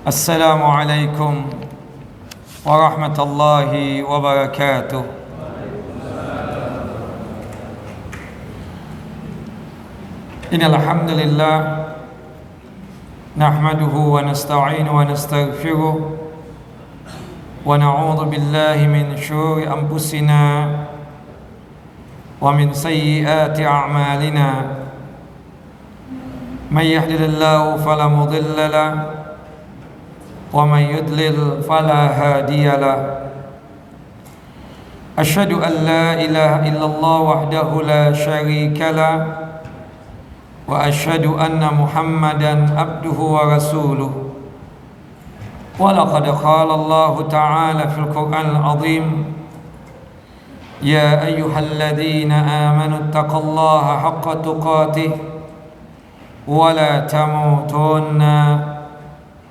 Assalamualaikum warahmatullahi wabarakatuh. Innal hamdalillah nahmaduhu wa nasta'inu wa nastaghfiruh wa na'udzu billahi min syururi anfusina wa min sayyiati a'malina. May yahdihillahu fala mudilla lahu wa may yudlil fala hadiya lahu. Asyhadu an la ilaha illallah wahdahu la syarika lahu wa asyhadu anna Muhammadan abduhu wa rasuluh. Wa laqad qala Allah ta'ala fil Qur'anil 'azim, ya ayyuhalladzina amanu taqullaha haqqa tuqatih wa la tamutunna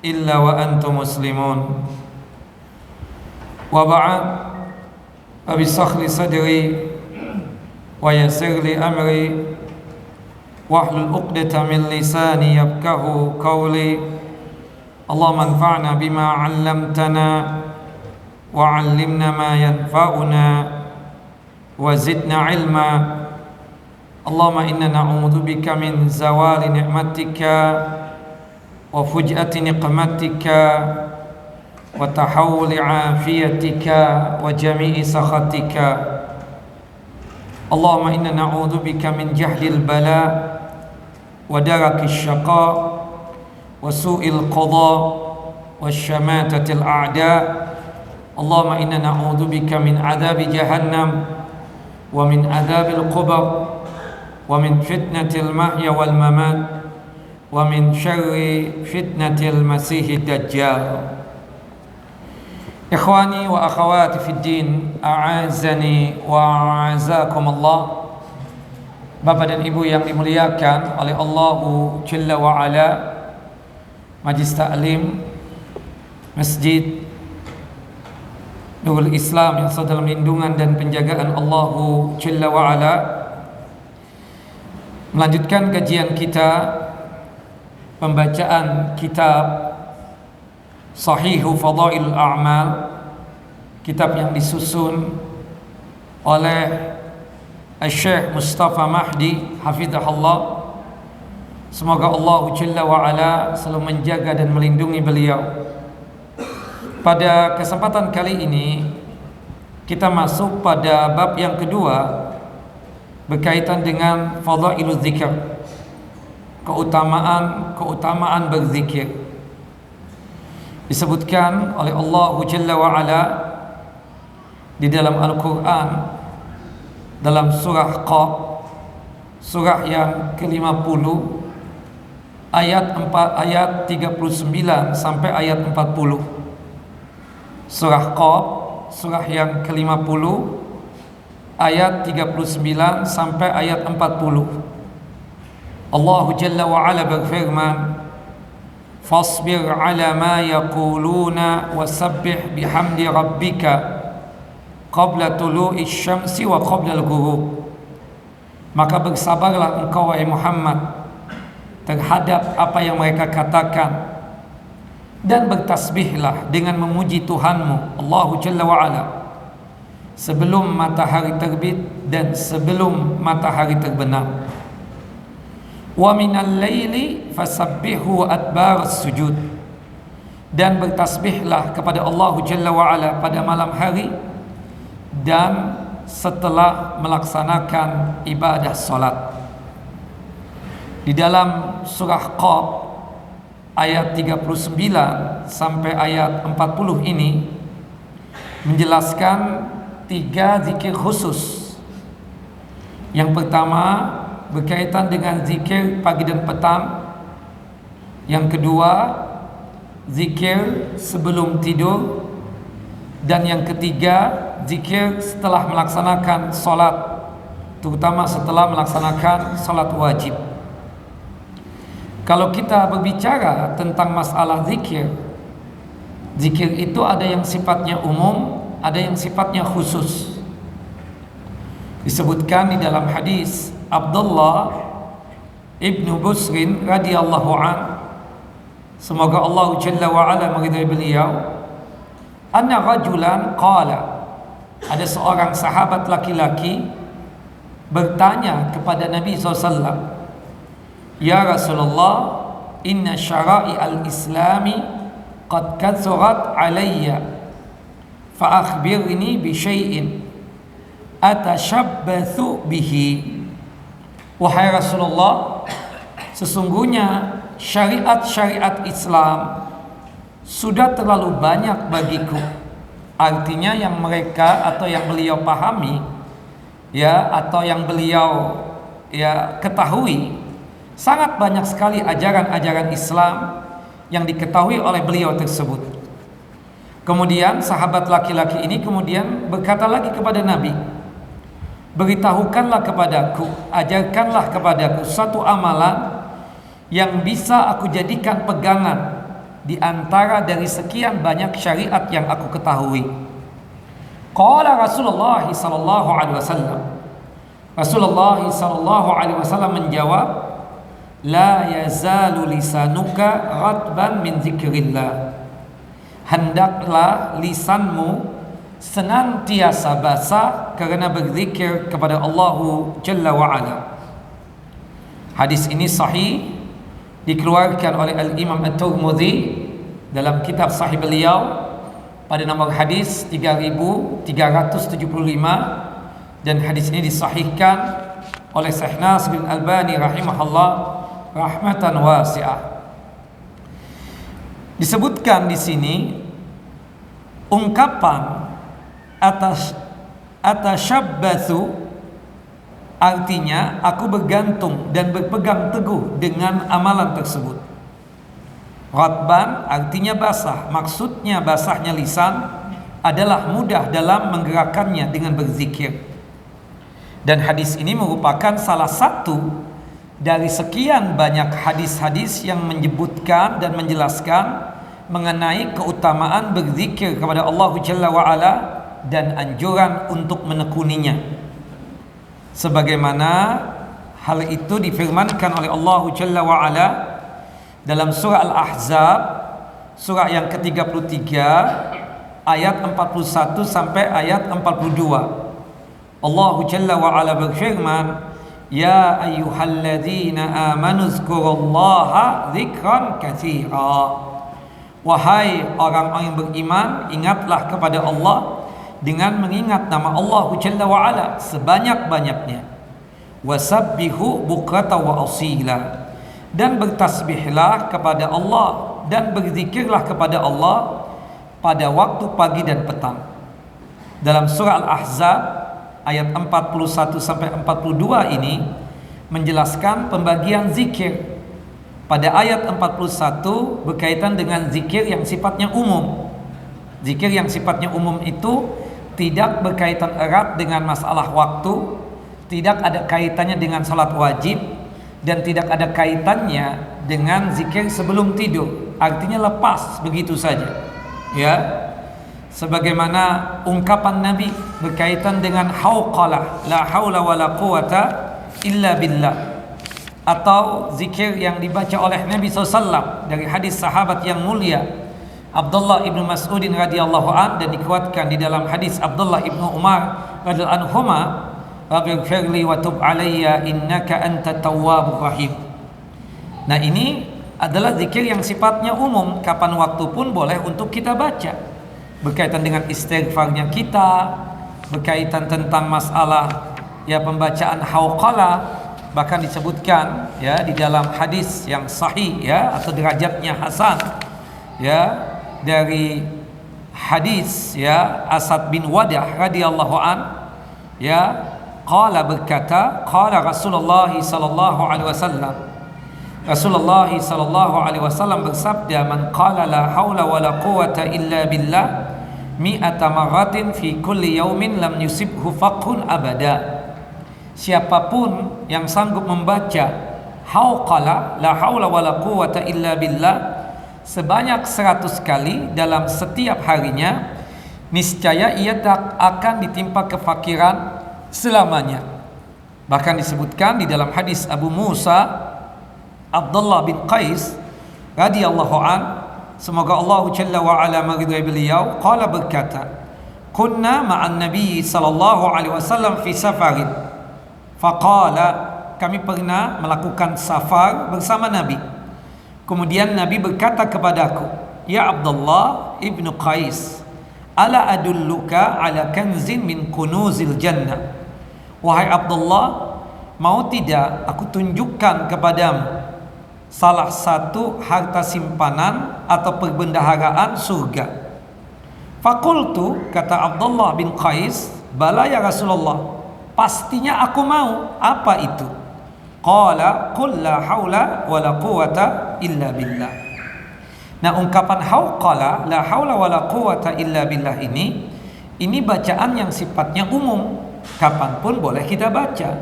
illa wa antum muslimun. Wa ba'd, abi sakhli sadri wa yassir li amri wahlul 'uqdatam min lisani yafqahu qawli. Allahumma anfa'na bima 'allamtana wa 'allimna ma yanfa'una wa zidna 'ilma. Allahumma inna na'udzubika min zawali ni'matika wa fuj'ati niqmatika wa tahawuli afiyatika wa jami'i sakhatika. Allahumma inna na'udzubika min jahlil bala wa darakis syaqa wa su'il qada wa syamatatil a'da. Allahumma inna na'udzubika min adzabi jahannam wa min adzabil qubur wa min fitnatil mahya wal mamat wa min syarri fitnatil masihid dajjal. Ikhwani wa akhawati fid din, a'azzani wa a'azzakum Allah. Bapak dan Ibu yang dimuliakan oleh Allah Jalla wa Ala, Majlis Ta'lim Masjid Nurul Islam yang selalu dalam lindungan dan penjagaan Allah Jalla wa Ala, melanjutkan kajian kita, pembacaan kitab Sahihu Fadailul A'mal, kitab yang disusun oleh Syekh Mustafa Mahdi hafizahullah. Semoga Allah Jalla wa Ala selalu menjaga dan melindungi beliau. Pada kesempatan kali ini kita masuk pada bab yang kedua berkaitan dengan fadailul zikr, keutamaan berzikir. Disebutkan oleh Allah Jalla wa Ala di dalam Al-Quran, dalam surah Qaf, surah yang ke-50, ayat 39 sampai ayat 40. Surah Qaf, surah yang ke-50, ayat 39 sampai ayat 40. Allah Jalla wa Ala berfirman, fasbir ala ma yaquluna wasabbih bihamdi rabbika qabla tulu'i syamsi wa qabla al-ghurub. Maka bersabarlah engkau wahai Muhammad terhadap apa yang mereka katakan, dan bertasbihlah dengan memuji Tuhanmu Allah Jalla wa Ala sebelum matahari terbit dan sebelum matahari terbenam. Wa minal laili fasabbihu adbar sujud, dan bertasbihlah kepada Allah Jalla wa Ala pada malam hari dan setelah melaksanakan ibadah salat. Di dalam surah Qaf ayat 39 sampai ayat 40 ini menjelaskan 3 zikir khusus. Yang pertama berkaitan dengan zikir pagi dan petang. Yang kedua, zikir sebelum tidur. Dan yang ketiga, zikir setelah melaksanakan solat, terutama setelah melaksanakan solat wajib. Kalau kita berbicara tentang masalah zikir, zikir itu ada yang sifatnya umum, ada yang sifatnya khusus. Disebutkan di dalam hadis Abdullah ibnu Busrin radhiyallahu an, semoga Allah Jalla wa Ala meridai beliau, anna rajulan qala, ada seorang sahabat laki-laki bertanya kepada Nabi SAW, ya Rasulullah, inna syara'i al-islami qad kathurat alayya fa akhbirni bi syai'in atashabbathu bihi. Wahai Rasulullah, sesungguhnya syariat-syariat Islam sudah terlalu banyak bagiku. Artinya yang mereka atau yang beliau pahami, ya, atau yang beliau ketahui, sangat banyak sekali ajaran-ajaran Islam yang diketahui oleh beliau tersebut. Kemudian sahabat laki-laki ini kemudian berkata lagi kepada Nabi, beritahukanlah kepadaku, ajarkanlah kepadaku satu amalan yang bisa aku jadikan pegangan di antara dari sekian banyak syariat yang aku ketahui. Qala Rasulullah sallallahu alaihi wasallam, Rasulullah sallallahu alaihi wasallam menjawab, la yazalu lisanuka ratban min zikrillah. Hendaklah lisanmu senantiasa basah karena berzikir kepada Allah Jalla wa Ala. Hadis ini sahih, dikeluarkan oleh Al-Imam At-Tirmidzi dalam kitab sahih beliau pada nomor hadis 3375, dan hadis ini disahihkan oleh Syekh Nasir bin Albani rahimahullah rahmatan wasi'ah. Disebutkan di sini ungkapan atashabbathu, artinya aku bergantung dan berpegang teguh dengan amalan tersebut. Ratban artinya basah, maksudnya basahnya lisan adalah mudah dalam menggerakkannya dengan berzikir. Dan hadis ini merupakan salah satu dari sekian banyak hadis-hadis yang menyebutkan dan menjelaskan mengenai keutamaan berzikir kepada Allah Jalla wa Ala dan anjuran untuk menekuninya. Sebagaimana hal itu difirmankan oleh Allah Jalla wa Ala dalam surah Al-Ahzab, surah yang ke-33 ayat 41 sampai ayat 42. Allah Jalla wa Ala berfirman, ya ayyuhalladzina amanu zkurullaha dzikran katsira. Wahai orang-orang yang beriman, ingatlah kepada Allah dengan mengingat nama Allah Jalla wa Ala sebanyak-banyaknya. Wasabbihu bukrata wa asila, dan bertasbihlah kepada Allah dan berzikirlah kepada Allah pada waktu pagi dan petang. Dalam surah Al-Ahzab ayat 41 sampai 42 ini menjelaskan pembagian zikir. Pada ayat 41 berkaitan dengan zikir yang sifatnya umum. Zikir yang sifatnya umum itu tidak berkaitan erat dengan masalah waktu, tidak ada kaitannya dengan salat wajib, dan tidak ada kaitannya dengan zikir sebelum tidur. Artinya lepas begitu saja, ya. Sebagaimana ungkapan Nabi berkaitan dengan hauqalah, la haula wala quwata illa billah, atau zikir yang dibaca oleh Nabi SAW dari hadis sahabat yang mulia Abdullah ibnu Mas'udin radhiyallahu an, dan dikuatkan di dalam hadis Abdullah ibnu Umar radhiyallahu anhuma, Rabbighfirli wa tub alayya innaka antat tawwabur rahim. Nah, ini adalah zikir yang sifatnya umum, kapan waktu pun boleh untuk kita baca, berkaitan dengan istighfarnya kita, berkaitan tentang masalah pembacaan hauqalah. Bahkan disebutkan di dalam hadis yang sahih atau derajatnya hasan dari hadis Asad bin Wadah radhiyallahu an qala berkata, qala Rasulullah sallallahu alaihi wasallam, Rasulullah sallallahu alaihi wasallam bersabda, man qala la haula wala quwata illa billah mi'ata marratin fi kulli yaumin lam yusibhu faqhun abada. Siapapun yang sanggup membaca hauqala la haula wala quwata illa billah sebanyak 100 kali dalam setiap harinya, niscaya ia tak akan ditimpa kefakiran selamanya. Bahkan disebutkan di dalam hadis Abu Musa Abdullah bin Qais radhiyallahu an, semoga Allah Jalla wa ala meridai beliau, qala berkata, kunna ma'an Nabi sallallahu alaihi wasallam fi safarin. Faqala, kami pernah melakukan safar bersama Nabi. Kemudian Nabi berkata kepadaku, ya Abdullah ibnu Qais, ala adulluka ala kanzin min kunuzil jannah. Wahai Abdullah, mau tidak aku tunjukkan kepadamu salah satu harta simpanan atau perbendaharaan surga. Fakultu, kata Abdullah bin Qais, bala ya Rasulullah, pastinya aku mau. Apa itu? Qala qul la haula wala quwata illa billah. Nah, ungkapan hauqala la haula wala quwata illa billah ini bacaan yang sifatnya umum, kapanpun boleh kita baca,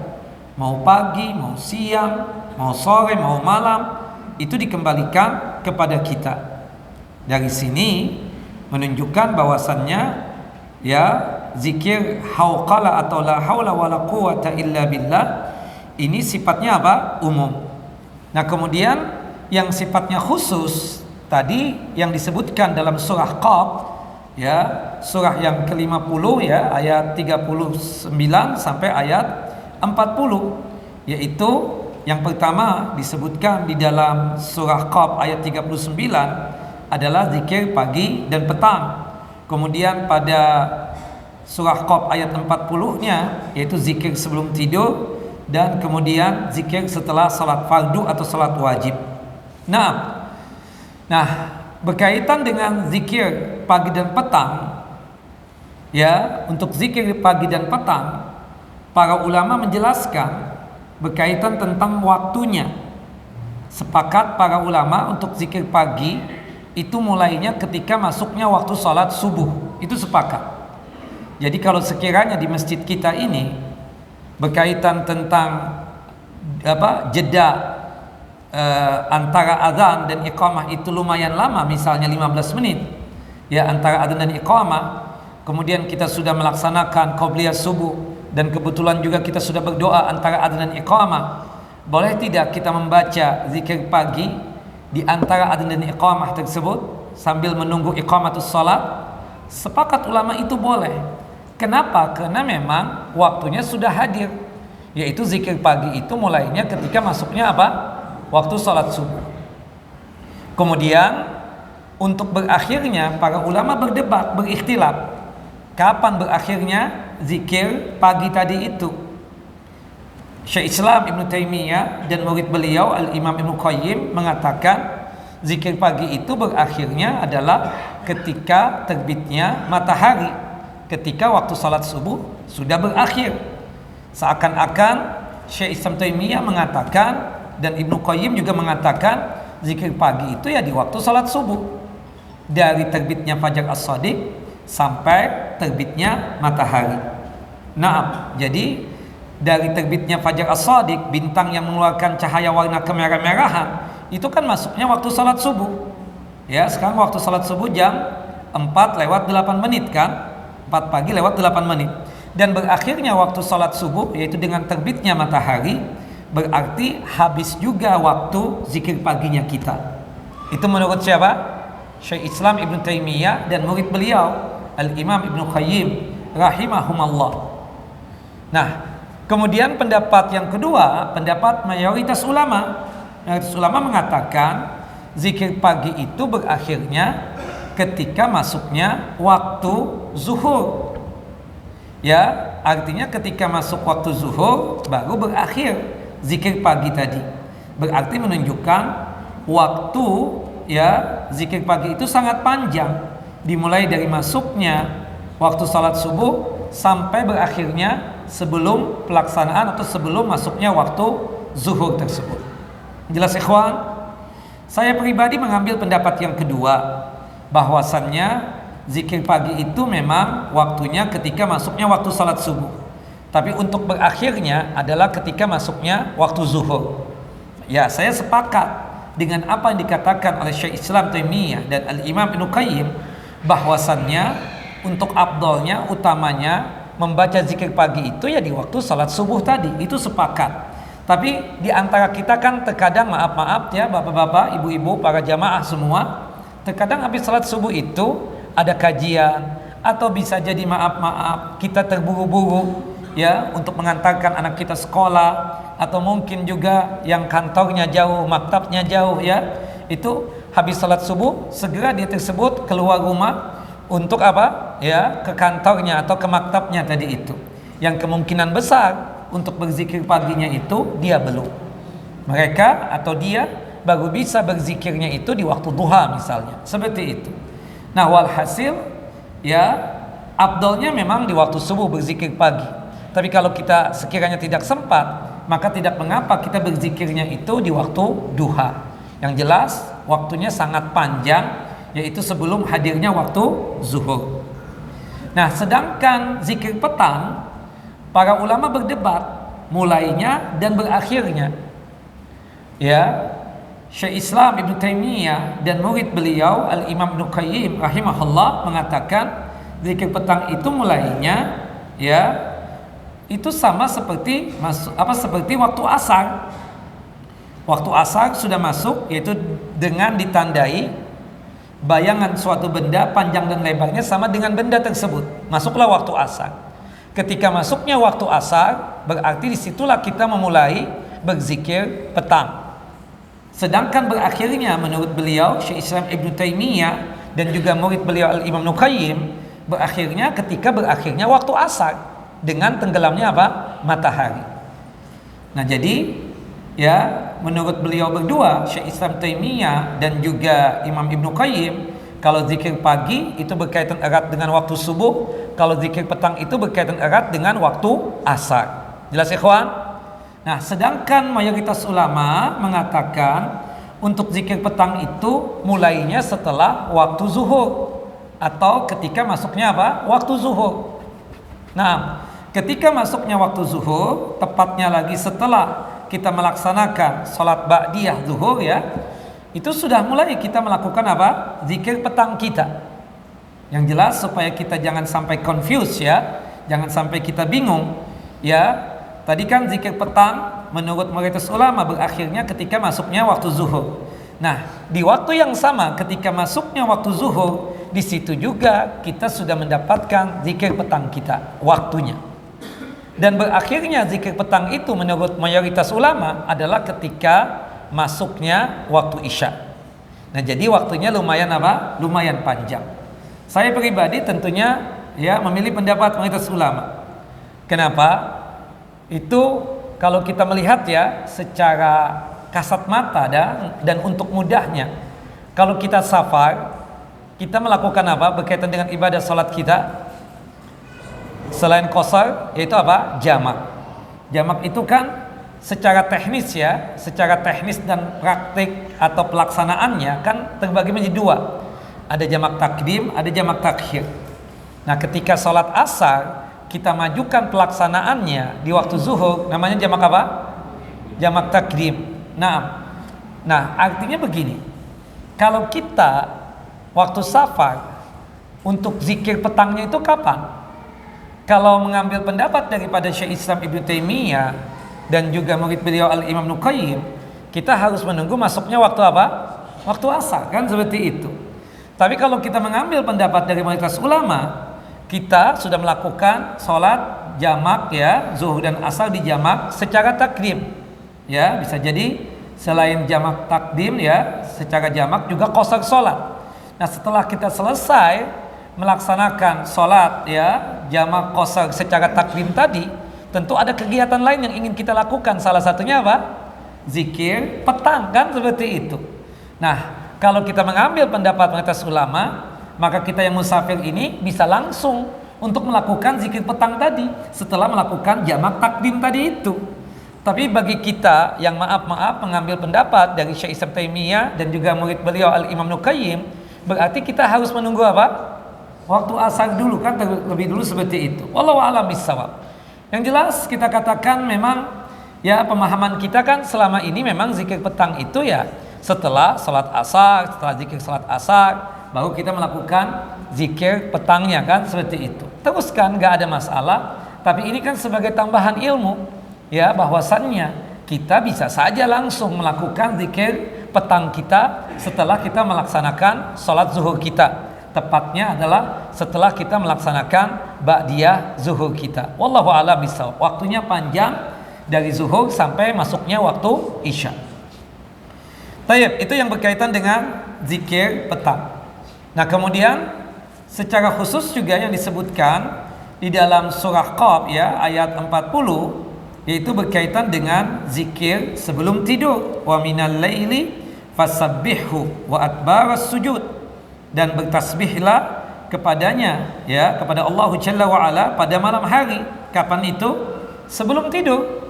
mau pagi, mau siang, mau sore, mau malam, itu dikembalikan kepada kita. Dari sini menunjukkan bahwasannya ya zikir hauqala atau la haula wala quwata illa billah ini sifatnya apa? Umum. Nah, kemudian yang sifatnya khusus tadi yang disebutkan dalam surah Qaf, ya, surah yang ke-50 ya, ayat 39 sampai ayat 40, yaitu yang pertama disebutkan di dalam surah Qaf ayat 39 adalah zikir pagi dan petang. Kemudian pada surah Qaf ayat 40-nya yaitu zikir sebelum tidur, dan kemudian zikir setelah salat fardu atau salat wajib. Nah, berkaitan dengan zikir pagi dan petang, ya, untuk zikir pagi dan petang, para ulama menjelaskan berkaitan tentang waktunya. Sepakat para ulama untuk zikir pagi itu mulainya ketika masuknya waktu salat subuh. Itu sepakat. Jadi kalau sekiranya di masjid kita ini berkaitan tentang jeda antara azan dan iqamah itu lumayan lama, misalnya 15 menit ya antara azan dan iqamah, kemudian kita sudah melaksanakan qabliyah subuh dan kebetulan juga kita sudah berdoa antara azan dan iqamah, boleh tidak kita membaca zikir pagi di antara azan dan iqamah tersebut sambil menunggu iqamatus salat? Sepakat ulama itu boleh. Kenapa? Karena memang waktunya sudah hadir, yaitu zikir pagi itu mulainya ketika masuknya apa? Waktu salat subuh. Kemudian untuk berakhirnya para ulama berdebat, berikhtilaf. Kapan berakhirnya zikir pagi tadi itu? Syekh Islam Ibnu Taimiyah dan murid beliau Al-Imam Ibnu Qayyim mengatakan zikir pagi itu berakhirnya adalah ketika terbitnya matahari. Ketika waktu salat subuh sudah berakhir. Seakan-akan Syekh Islam Taimiyah mengatakan dan Ibnu Qayyim juga mengatakan zikir pagi itu ya di waktu salat subuh, dari terbitnya fajar as-shadiq sampai terbitnya matahari. Nah, jadi dari terbitnya fajar as-shadiq, bintang yang mengeluarkan cahaya warna kemerah-merahan, itu kan masuknya waktu salat subuh. Ya, sekarang waktu salat subuh jam 4:08 kan? 4 pagi lewat 8 menit. Dan berakhirnya waktu salat subuh yaitu dengan terbitnya matahari, berarti habis juga waktu zikir paginya kita. Itu menurut siapa? Syekh Islam Ibnu Taimiyah dan murid beliau Al-Imam Ibnu Qayyim rahimahumallah. Nah, kemudian pendapat yang kedua, pendapat mayoritas ulama. Mayoritas ulama mengatakan zikir pagi itu berakhirnya ketika masuknya waktu zuhur. Ya, artinya ketika masuk waktu zuhur baru berakhir zikir pagi tadi. Berarti menunjukkan waktu ya zikir pagi itu sangat panjang, dimulai dari masuknya waktu salat subuh sampai berakhirnya sebelum pelaksanaan atau sebelum masuknya waktu zuhur tersebut. Jelas ikhwan? Saya pribadi mengambil pendapat yang kedua, bahwasannya zikir pagi itu memang waktunya ketika masuknya waktu salat subuh, tapi untuk berakhirnya adalah ketika masuknya waktu zuhur. Ya, saya sepakat dengan apa yang dikatakan oleh Syekh Islam Taimiyah dan Al-Imam Ibnu Qayyim, bahwasannya untuk afdalnya, utamanya membaca zikir pagi itu ya di waktu salat subuh tadi. Itu sepakat. Tapi di antara kita kan terkadang maaf ya bapak-bapak, ibu-ibu, para jamaah semua, terkadang habis salat subuh itu ada kajian atau bisa jadi maaf kita terburu-buru ya untuk mengantarkan anak kita sekolah, atau mungkin juga yang kantornya jauh, maktabnya jauh ya, itu habis salat subuh segera dia tersebut keluar rumah untuk apa ya, ke kantornya atau ke maktabnya tadi itu, yang kemungkinan besar untuk berzikir paginya itu dia belum. Mereka atau dia baru bisa berzikirnya itu di waktu duha misalnya, seperti itu. Nah, walhasil ya afdalnya memang di waktu subuh berzikir pagi. Tapi kalau kita sekiranya tidak sempat, maka tidak mengapa kita berzikirnya itu di waktu duha. Yang jelas waktunya sangat panjang, yaitu sebelum hadirnya waktu zuhur. Nah, sedangkan zikir petang, para ulama berdebat mulainya dan berakhirnya. Ya, Syekh Islam Ibnu Taimiyah dan murid beliau Al-Imam Ibnu Qayyim rahimahullah mengatakan zikir petang itu mulainya ya itu sama seperti seperti waktu asar. Waktu asar sudah masuk, yaitu dengan ditandai bayangan suatu benda panjang dan lebarnya sama dengan benda tersebut. Masuklah waktu asar. Ketika masuknya waktu asar, berarti disitulah kita memulai berzikir petang. Sedangkan berakhirnya menurut beliau Syekh Islam Ibnu Taimiyah dan juga murid beliau Al-Imam Ibnu Qayyim, berakhirnya ketika berakhirnya waktu asar dengan tenggelamnya apa? Matahari. Nah, jadi ya menurut beliau berdua, Syekh Islam Taimiyah dan juga Imam Ibnu Qayyim, kalau zikir pagi itu berkaitan erat dengan waktu subuh, kalau zikir petang itu berkaitan erat dengan waktu asar. Jelas ikhwan? Nah, sedangkan mayoritas ulama mengatakan untuk zikir petang itu mulainya setelah waktu zuhur atau ketika masuknya apa? Waktu zuhur. Nah, ketika masuknya waktu zuhur, tepatnya lagi setelah kita melaksanakan sholat ba'diyah zuhur ya, itu sudah mulai kita melakukan apa? Zikir petang kita. Yang jelas supaya kita jangan sampai confused ya, jangan sampai kita bingung ya. Tadi kan zikir petang menurut mayoritas ulama berakhirnya ketika masuknya waktu zuhur. Nah, di waktu yang sama ketika masuknya waktu zuhur, di situ juga kita sudah mendapatkan zikir petang kita waktunya. Dan berakhirnya zikir petang itu menurut mayoritas ulama adalah ketika masuknya waktu isya. Nah, jadi waktunya lumayan apa? Lumayan panjang. Saya pribadi tentunya ya memilih pendapat mayoritas ulama. Kenapa? Itu kalau kita melihat ya secara kasat mata dan untuk mudahnya, kalau kita safar, kita melakukan apa? Berkaitan dengan ibadah salat kita selain qasar, yaitu apa? Jamak. Jamak itu kan secara teknis ya, secara teknis dan praktik atau pelaksanaannya kan terbagi menjadi dua. Ada jamak takdim, ada jamak takhir. Nah, ketika sholat asar kita majukan pelaksanaannya di waktu zuhur, namanya jamak apa? Jamak takdim. Nah, artinya begini. Kalau kita waktu safar untuk zikir petangnya itu kapan? Kalau mengambil pendapat daripada Syekh Islam Ibnu Taimiyah dan juga murid beliau Al-Imam Ibnu Qayyim, kita harus menunggu masuknya waktu apa? Waktu asar, kan seperti itu. Tapi kalau kita mengambil pendapat dari mayoritas ulama, kita sudah melakukan sholat jamak ya, zuhur dan asar di jamak secara takdim. Ya, bisa jadi selain jamak takdim ya, secara jamak juga qasar sholat. Nah, setelah kita selesai melaksanakan sholat ya, jamak qasar secara takdim tadi, tentu ada kegiatan lain yang ingin kita lakukan. Salah satunya apa? Zikir petang, kan seperti itu. Nah, kalau kita mengambil pendapat mayoritas ulama, maka kita yang musafir ini bisa langsung untuk melakukan zikir petang tadi setelah melakukan jamak takdim tadi itu. Tapi bagi kita yang maaf mengambil pendapat dari Syekh Islam Taimiyah dan juga murid beliau Al-Imam Ibnu Qayyim, berarti kita harus menunggu apa? Waktu asar dulu, kan terlebih dulu seperti itu. Wallahu a'lam bishawab. Yang jelas kita katakan memang ya pemahaman kita kan selama ini memang zikir petang itu ya setelah salat asar, setelah zikir salat asar baru kita melakukan zikir petangnya, kan seperti itu. Teruskan, nggak ada masalah. Tapi ini kan sebagai tambahan ilmu ya, bahwasannya kita bisa saja langsung melakukan zikir petang kita setelah kita melaksanakan sholat zuhur kita. Tepatnya adalah setelah kita melaksanakan ba'diyah zuhur kita. Wallahu a'lam bishawab. Waktunya panjang dari zuhur sampai masuknya waktu isya. Tayyib, itu yang berkaitan dengan zikir petang. Nah, kemudian secara khusus juga yang disebutkan di dalam surah Qaf ya ayat 40, yaitu berkaitan dengan zikir sebelum tidur. Wa minal laili fasabbihhu wa adbaras sujud, dan bertasbihlah kepadanya ya, kepada Allah Jalla wa Ala pada malam hari. Kapan itu? Sebelum tidur.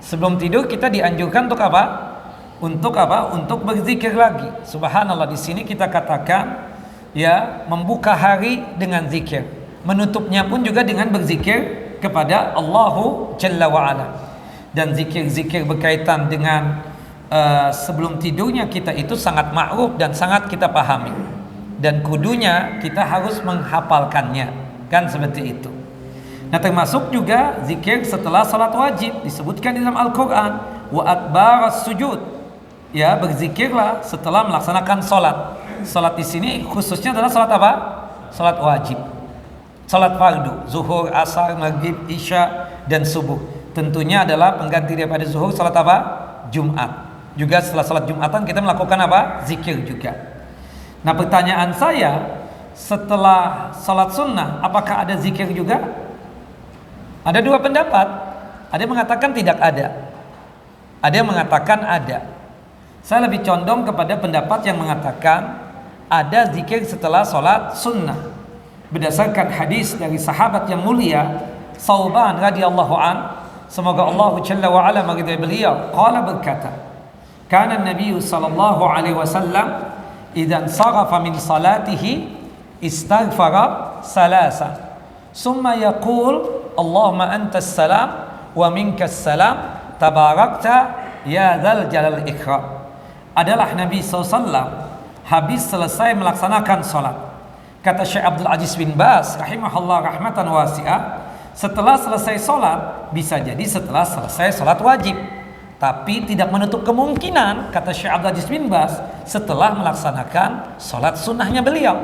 Sebelum tidur kita dianjurkan untuk apa? Untuk apa? Untuk berzikir lagi. Subhanallah, di sini kita katakan ya, membuka hari dengan zikir, menutupnya pun juga dengan berzikir kepada Allahu Jalla wa Ala. Dan zikir-zikir berkaitan dengan sebelum tidurnya kita itu sangat ma'ruf dan sangat kita pahami, dan kudunya kita harus menghafalkannya, kan seperti itu. Nah, termasuk juga zikir setelah salat wajib, disebutkan di dalam Al-Quran, wa adbaras sujud, ya, berzikirlah setelah melaksanakan salat. Salat di sini khususnya adalah salat apa? Salat wajib, salat fardu, zuhur, asar, maghrib, isya, dan subuh. Tentunya adalah pengganti daripada zuhur salat apa? Jumat. Juga setelah salat Jumatan kita melakukan apa? Zikir juga. Nah, pertanyaan saya, setelah salat sunnah apakah ada zikir juga? Ada dua pendapat. Ada yang mengatakan tidak ada, ada yang mengatakan ada. Saya lebih condong kepada pendapat yang mengatakan ada zikir setelah salat sunnah, berdasarkan hadis dari sahabat yang mulia Sauban radhiyallahu an, semoga Allah Jalla wa Ala meridai beliau. Qala, berkata, kana Nabi sallallahu alaihi wasallam idza sarafa min salatihi istaghfara salasa summa yaqul Allahumma antas salam wa minkas salam tabarakta ya dzal jalal ikram. Adalah Nabi SAW habis selesai melaksanakan salat, kata Syekh Abdul Aziz bin Baz rahimahullah rahmatan wasi'ah, setelah selesai salat, bisa jadi setelah selesai salat wajib, tapi tidak menutup kemungkinan, kata Syekh Abdul Aziz bin Baz, setelah melaksanakan salat sunnahnya beliau.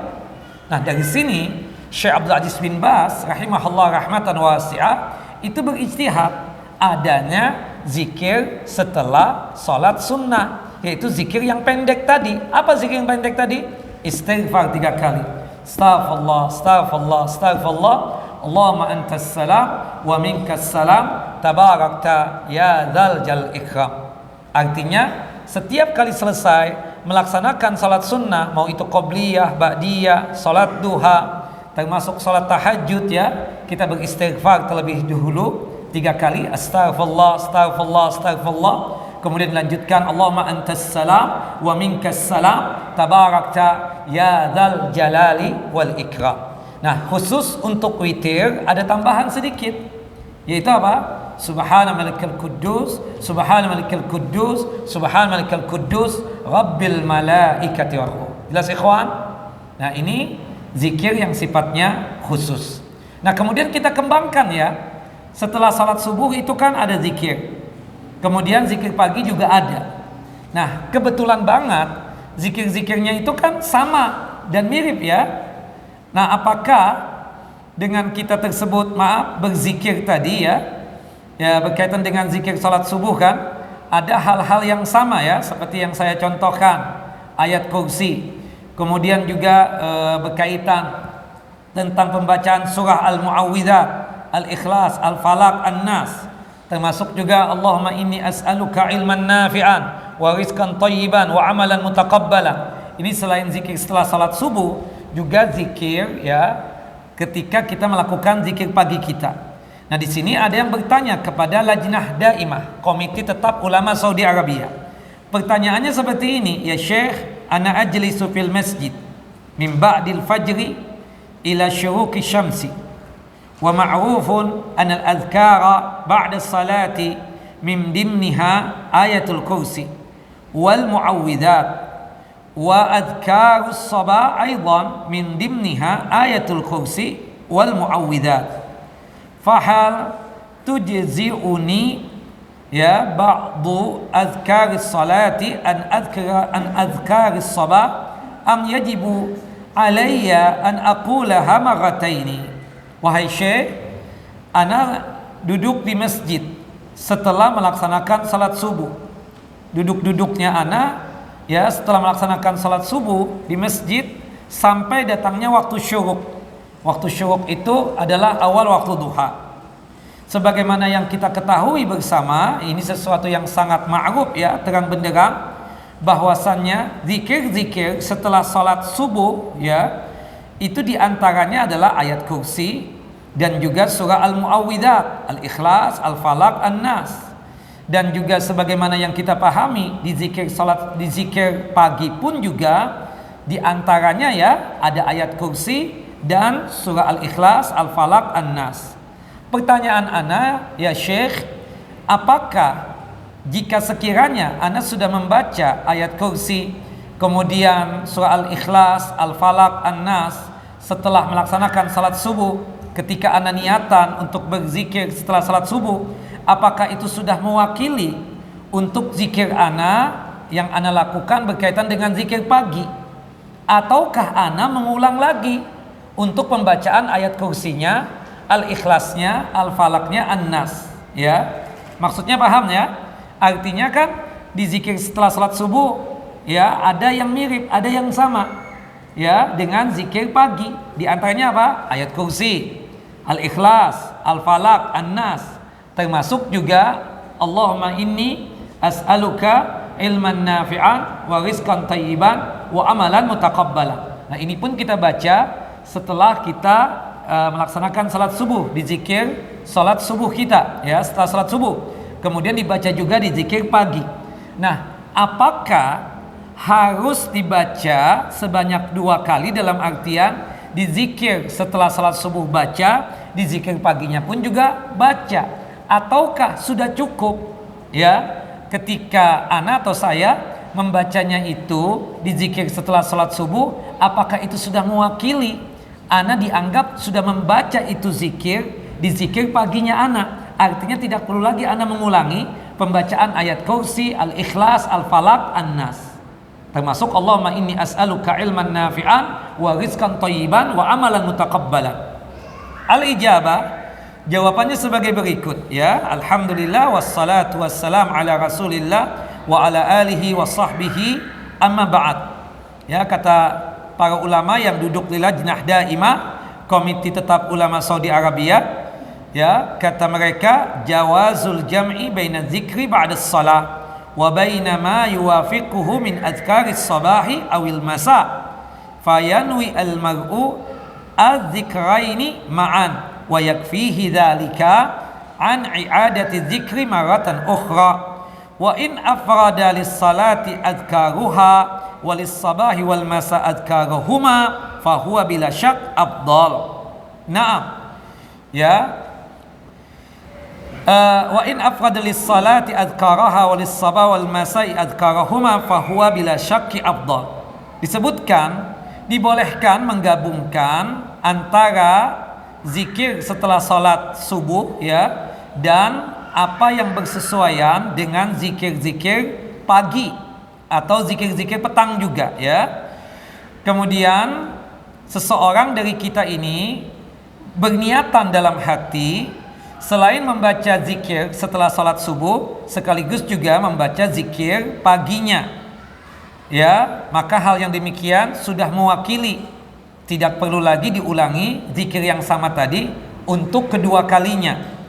Nah, dari sini Syekh Abdul Aziz bin Baz rahimahullah rahmatan wasi'ah itu berijtihad adanya zikir setelah salat sunnah, yaitu zikir yang pendek tadi. Apa zikir yang pendek tadi? Istighfar 3 kali. Astaghfirullah, astaghfirullah, astaghfirullah. Allahumma antas salam wa minkas salam tabarakta ya dzal jalal ikram. Artinya setiap kali selesai melaksanakan salat sunnah, mau itu qobliyah, ba'diyah, salat duha, termasuk salat tahajud ya, kita beristighfar terlebih dahulu 3 kali. Astaghfirullah, astaghfirullah, astaghfirullah. Kemudian dilanjutkan Allahumma antas salam wa minkas salam tabarakta ya dzal jalali wal ikram. Nah, khusus untuk witir ada tambahan sedikit, yaitu apa? Subhana malikal quddus, subhana malikal quddus, subhana malikal quddus, rabbil malaikati war ruh. Jelas ikhwan? Nah, ini zikir yang sifatnya khusus. Nah, kemudian kita kembangkan ya. Setelah salat subuh itu kan ada zikir. Kemudian zikir pagi juga ada. Nah, kebetulan banget zikir-zikirnya itu kan sama dan mirip ya. Nah, apakah dengan kita tersebut berzikir tadi ya berkaitan dengan zikir salat subuh kan ada hal-hal yang sama ya, seperti yang saya contohkan ayat kursi, kemudian juga berkaitan tentang pembacaan surah Al-Mu'awwidzat, Al-Ikhlas, Al-Falaq, An-Nas, termasuk juga Allahumma inni as'aluka ilman nafi'an wa rizqan thayyiban wa amalan mutaqabbalan. Ini selain zikir setelah salat subuh, juga zikir ya ketika kita melakukan zikir pagi kita. Nah, di sini ada yang bertanya kepada Lajnah Daimah, Komite Tetap Ulama Saudi Arabia. Pertanyaannya seperti ini, ya Syekh, ana ajlisu fil masjid min ba'dil fajri ila syuruqi syamsi wa ma'rufun an al-adhkara ba'da salati min dimniha ayatul kursi wal mu'awwidzat wa adhkarus sabah aidan min dimniha ayatul kursi wal mu'awwidzat fahal tujzi'uni ya ba'du azkaris salati an azkaris sabah am yajibu alayya an aqulaha marrataini. Wahai Syekh, ana duduk di masjid setelah melaksanakan salat subuh. Duduk-duduknya ana ya setelah melaksanakan salat subuh di masjid sampai datangnya waktu syuruk. Waktu syuruk itu adalah awal waktu duha. Sebagaimana yang kita ketahui bersama, ini sesuatu yang sangat ma'ruf ya, terang benderang, bahwasannya zikir-zikir setelah salat subuh ya, itu diantaranya adalah ayat kursi dan juga surah Al-Mu'awwidzat, Al-Ikhlas, Al-Falaq, An-Nas. Dan juga sebagaimana yang kita pahami di zikir salat, di zikir pagi pun juga diantaranya ya ada ayat kursi dan surah Al-Ikhlas, Al-Falaq, An-Nas. Pertanyaan ana, ya Syekh, apakah jika sekiranya ana sudah membaca ayat kursi, kemudian surah Al-Ikhlas, Al-Falaq, An-Nas setelah melaksanakan salat subuh, ketika ana niatan untuk berzikir setelah salat subuh, apakah itu sudah mewakili untuk zikir ana yang ana lakukan berkaitan dengan zikir pagi? Ataukah ana mengulang lagi untuk pembacaan ayat kursinya, Al-Ikhlasnya, Al-Falaqnya, An-Nas? Ya, maksudnya paham ya? Artinya kan di zikir setelah salat subuh ya ada yang mirip, ada yang sama ya dengan zikir pagi. Di antaranya apa? Ayat kursi, Al-Ikhlas, Al-Falaq, An-Nas. Termasuk juga Allahumma inni as'aluka ilman nafi'an wa rizqan thayyiban wa amalan mutaqabbala. Nah, ini pun kita baca setelah kita melaksanakan salat subuh, di zikir salat subuh kita ya, setelah salat subuh. Kemudian dibaca juga di zikir pagi. Nah, apakah harus dibaca sebanyak 2 kali, dalam artian di zikir setelah salat subuh baca, di zikir paginya pun juga baca, ataukah sudah cukup ya ketika ana atau saya membacanya itu di zikir setelah salat subuh, apakah itu sudah mewakili ana dianggap sudah membaca itu zikir di zikir paginya ana? Artinya tidak perlu lagi ana mengulangi pembacaan ayat kursi, Al-Ikhlas, Al-Falaq, An-Nas. Termasuk Allahumma inni as'aluka ilman nafi'an wa rizqan thayyiban wa amalan mutaqabbalan. Al-ijabah, jawabannya sebagai berikut ya. Alhamdulillah wassalatu wassalam ala Rasulillah wa ala alihi wa sahbihi, amma ba'd. Ya, kata para ulama yang duduk di Lajnah Daimah, Komite Tetap Ulama Saudi Arabia, ya, kata mereka jawazul jam'i baina dzikri ba'da shalah wa baina ma yuwafiquhu min adhkaris sabahi awil masa fayanwi al mar'u adh-dhikraini ma'an wa yakfihi dzalika an i'adati dzikri maratan ukhra wa in afrada lis salati adhkaruha wa lis sabahi wal masa adhkaruhuma fa huwa bila syak afdal. Naam ya, wa in afrada lis salati adhkaraha wa lis sabah wal masai adhkarahuma fa huwa bila syakki afdal. Disebutkan dibolehkan menggabungkan antara zikir setelah salat subuh ya dan apa yang bersesuaian dengan zikir-zikir pagi atau zikir-zikir petang juga ya. Kemudian seseorang dari kita ini berniatan dalam hati selain membaca zikir setelah salat subuh, sekaligus juga membaca zikir paginya ya, maka hal yang demikian sudah mewakili, tidak perlu lagi diulangi zikir yang sama tadi untuk kedua kalinya.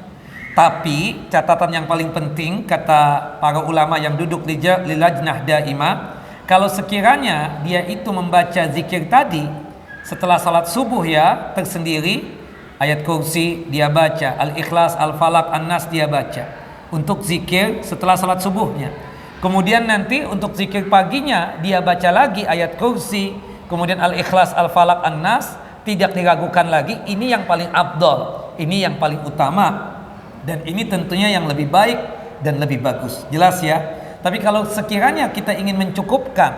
Tapi catatan yang paling penting kata para ulama yang duduk di Lajnah Daimah, kalau sekiranya dia itu membaca zikir tadi setelah salat subuh ya tersendiri, ayat kursi dia baca, Al-Ikhlas, Al-Falaq, An-Nas dia baca untuk zikir setelah salat subuhnya. Kemudian nanti untuk zikir paginya dia baca lagi ayat kursi, kemudian Al-Ikhlas, Al-Falaq, An-Nas, tidak diragukan lagi. Ini yang paling afdal, ini yang paling utama, dan ini tentunya yang lebih baik dan lebih bagus. Jelas ya? Tapi kalau sekiranya kita ingin mencukupkan,